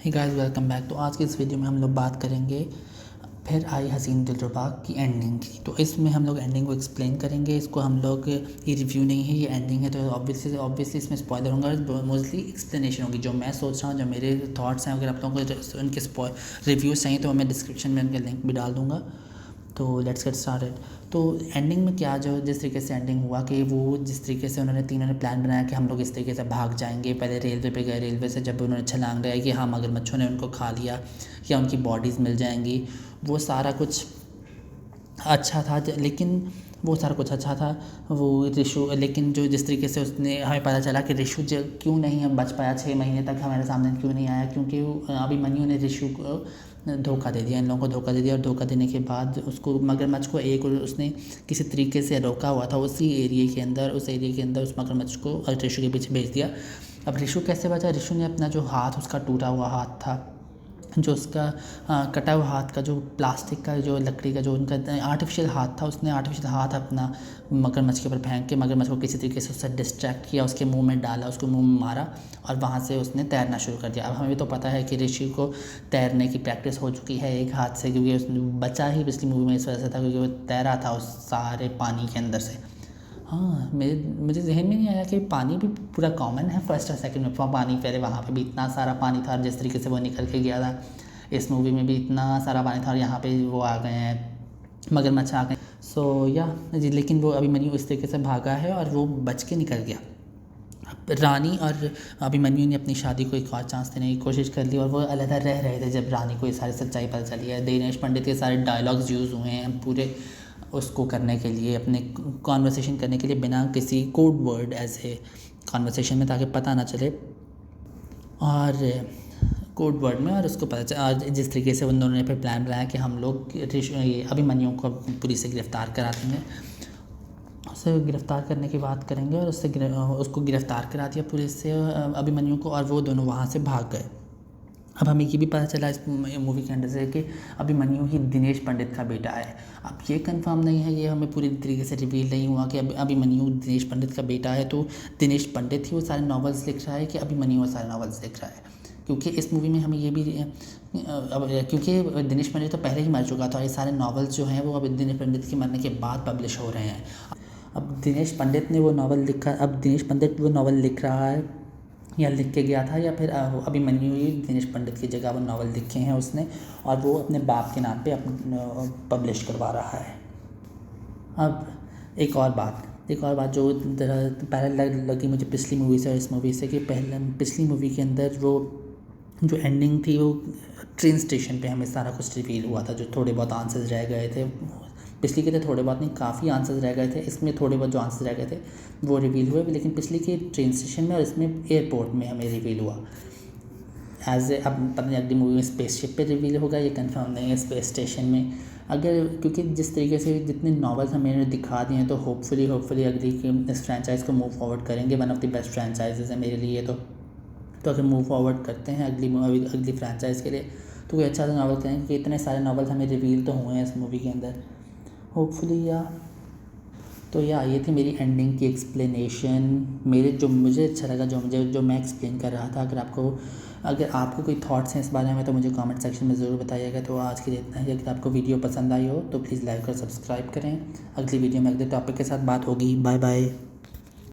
Hey guys, welcome back. तो आज की इस वीडियो में हम लोग बात करेंगे फिर आई हसीन दिलरुबा की एंडिंग की। तो इसमें हम लोग एंडिंग को एक्सप्लेन करेंगे। इसको हम लोग ये रिव्यू नहीं है, ये एंडिंग है, तो ऑब्वियसली इसमें स्पॉइलर होगा। मोस्टली एक्सप्लेनेशन होगी, जो मैं सोच रहा हूँ, जो मेरे थॉट्स हैं। अगर आप लोगों को उनके रिव्यूज़ चाहिए तो मैं डिस्क्रिप्शन में उनके लिंक भी डाल दूँगा। तो लेट्स गेट स्टार्टेड। तो एंडिंग में क्या, जो जिस तरीके से एंडिंग हुआ कि वो जिस तरीके से उन्होंने तीनों ने प्लान बनाया कि हम लोग इस तरीके से भाग जाएंगे। पहले रेलवे पे गए, रेलवे से जब उन्होंने छलांग लगाई कि हाँ मगरमच्छों ने उनको खा लिया या उनकी बॉडीज़ मिल जाएंगी, वो सारा कुछ अच्छा था। लेकिन वो सारा कुछ अच्छा था। वो रिशु, लेकिन जो जिस तरीके से उसने हमें पता चला कि रिशु क्यों नहीं बच पाया 6 महीने तक, हमारे सामने क्यों नहीं आया, क्योंकि अभिमन्यु ने रिशु को धोखा दे दिया, इन लोगों को धोखा दे दिया। और धोखा देने के बाद उसको मगरमच्छ को उसने किसी तरीके से रोका हुआ था उसी एरिया के अंदर, उस एरिया के अंदर उस मगरमच्छ को रिशु के पीछे भेज दिया। अब रिशु कैसे बचा? रिशु ने अपना जो हाथ, उसका टूटा हुआ हाथ था, जो उसका कटा हुआ हाथ का, जो प्लास्टिक का, जो लकड़ी का, जो उनका आर्टिफिशियल हाथ था, उसने आर्टिफिशियल हाथ अपना मगरमच्छ के ऊपर फेंक के मगरमच्छ को किसी तरीके से उससे डिस्ट्रैक्ट किया, उसके मुंह में डाला, उसको मुंह में मारा और वहाँ से उसने तैरना शुरू कर दिया। अब हमें तो पता है कि ऋषि को तैरने की प्रैक्टिस हो चुकी है एक हाथ से, क्योंकि उसने बचा ही पिछली मूवी में इस वजह से था क्योंकि वो तैरा था उस सारे पानी के अंदर से। हाँ, मुझे ज़हन में नहीं आया कि पानी भी पूरा कॉमन है फर्स्ट और सेकंड में। पानी पहले वहाँ पे भी इतना सारा पानी था, जिस तरीके से वो निकल के गया था इस मूवी में भी इतना सारा पानी था, और यहाँ पे वो आ गए हैं, मगरमच्छ आ गए। सो या जी, लेकिन वो अभिमन्यु इस तरीके से भागा है और वो बच के निकल गया। रानी और अभिमन्यु ने अपनी शादी को एक और चांस देने की कोशिश कर ली और वो अलग रह रहे थे जब रानी को ये सारी सच्चाई पता चली है। दिनेश पंडित के सारे डायलॉग्स यूज़ हुए हैं पूरे उसको करने के लिए, अपने कॉन्वर्सेशन करने के लिए, बिना किसी कोड वर्ड ऐसे कॉन्वर्सेशन में, ताकि पता ना चले और कोड वर्ड में, और उसको पता चला। और जिस तरीके से उन दोनों ने फिर प्लान बनाया कि हम लोग ये अभिमन्यु को पुलिस से गिरफ़्तार करा देंगे, उसे गिरफ़्तार करने की बात करेंगे और उसको गिरफ़्तार करा दिया पुलिस से अभिमन्यु को, और वो दोनों वहाँ से भाग गए। अब हमें ये भी पता चला इस मूवी के अंदर से कि अभिमन्यु ही दिनेश पंडित का बेटा है। अब ये कंफर्म नहीं है, ये हमें पूरी तरीके से रिवील नहीं हुआ कि अभिमन्यु दिनेश पंडित का बेटा है। तो दिनेश पंडित ही वो सारे नॉवेल्स लिख रहा है कि अभिमन्यु वो सारे नॉवेल्स लिख रहा है? क्योंकि इस मूवी में हमें ये भी क्योंकि दिनेश पंडित तो पहले ही मर चुका था, ये सारे नॉवेल्स जो हैं वो अब दिनेश पंडित के मरने के बाद पब्लिश हो रहे हैं। अब दिनेश पंडित ने वो नॉवल लिखा, अब दिनेश पंडित वो नॉवल लिख रहा है या लिख के गया था, या फिर अभिमन्यु ही दिनेश पंडित की जगह वो नॉवल लिखे हैं उसने, और वो अपने बाप के नाम पे पब्लिश करवा रहा है। अब एक और बात जो पहले लगी मुझे पिछली मूवी से और इस मूवी से, कि पिछली मूवी के अंदर वो जो एंडिंग थी वो ट्रेन स्टेशन पे हमें सारा कुछ रिवील हुआ था, जो थोड़े बहुत आंसर्स रह गए थे। पिछली के थे थोड़े बहुत नहीं, काफ़ी आंसर्स रह गए थे, इसमें थोड़े बहुत जो आंसर्स रह गए थे वो रिवील हुए। लेकिन पिछली के ट्रेन स्टेशन में और इसमें एयरपोर्ट में हमें रिवील हुआ। एज ए अब पता नहीं अगली मूवी में स्पेसशिप पे रिवील होगा, ये कंफर्म नहीं है, स्पेस स्टेशन में। अगर क्योंकि जिस तरीके से जितने नॉवेल्स हमें दिखा दिए हैं, तो होपफुली अगली इस फ्रेंचाइज़ को मूव फॉरवर्ड करेंगे। वन ऑफ द बेस्ट फ्रेंचाइजेज़ है मेरे लिए। तो अगर मूव फॉरवर्ड करते हैं अगली फ्रेंचाइज़ के लिए, तो कोई अच्छा सा नॉवल करेंगे, कि इतने सारे नॉवेल्स हमें रिवील तो हुए हैं इस मूवी के अंदर, होपफुली। या तो ये थी मेरी एंडिंग की एक्सप्लेनेशन, जो मुझे अच्छा लगा, जो मैं एक्सप्लेन कर रहा था। अगर आपको कोई थॉट्स हैं इस बारे में तो मुझे कमेंट सेक्शन में ज़रूर बताइएगा। तो आज के लिए इतना ही। अगर आपको वीडियो पसंद आई हो तो प्लीज़ लाइक और सब्सक्राइब करें। अगली वीडियो में अगले टॉपिक के साथ बात होगी। Bye bye.